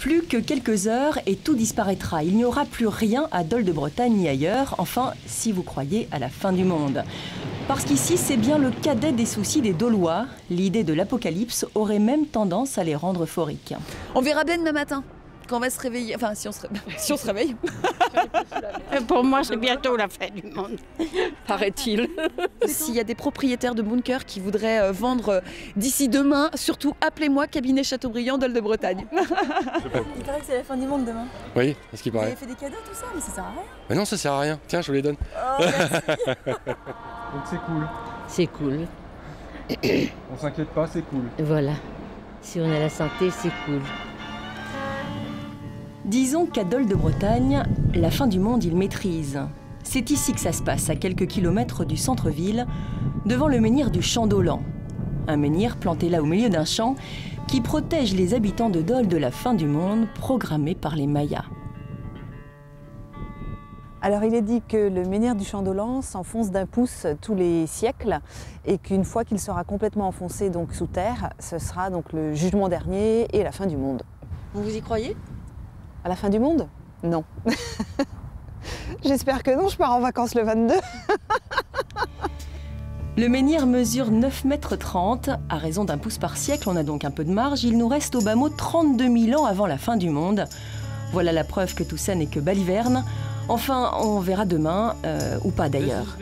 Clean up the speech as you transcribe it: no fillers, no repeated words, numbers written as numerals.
Plus que quelques heures et tout disparaîtra. Il n'y aura plus rien à Dol de Bretagne ni ailleurs, enfin, si vous croyez à la fin du monde. Parce qu'ici, c'est bien le cadet des soucis des Dolois. L'idée de l'apocalypse aurait même tendance à les rendre euphoriques. On verra bien demain matin, quand on va se réveiller. Enfin, si on se réveille. Pour moi, c'est bientôt la fin du monde, paraît-il. S'il y a des propriétaires de bunkers qui voudraient vendre d'ici demain, surtout appelez-moi, cabinet Chateaubriand, Dol de Bretagne. Il paraît que c'est la fin du monde demain. Oui, c'est ce qui Vous paraît. avez fait des cadeaux, tout ça, mais ça sert à rien. Mais non, ça sert à rien. Tiens, je vous les donne. Oh, merci. Donc c'est cool. C'est cool, On s'inquiète pas, c'est cool. voilà. Si on a la santé, c'est cool. Disons qu'à Dol de Bretagne, la fin du monde, il maîtrise. C'est ici que ça se passe, à quelques kilomètres du centre-ville, devant le menhir du Champ d'Olan. Un menhir planté là au milieu d'un champ qui protège les habitants de Dol de la fin du monde programmée par les Mayas. Alors il est dit que le menhir du Champ d'Olan s'enfonce d'un pouce tous les siècles et qu'une fois qu'il sera complètement enfoncé donc sous terre, ce sera donc le jugement dernier et la fin du monde. Vous y croyez? À la fin du monde? Non. J'espère que non, je pars en vacances le 22. Le menhir mesure 9,30 m, à raison d'un pouce par siècle, on a donc un peu de marge. Il nous reste au bas mot 32 000 ans avant la fin du monde. Voilà la preuve que tout ça n'est que baliverne. Enfin, on verra demain, ou pas d'ailleurs.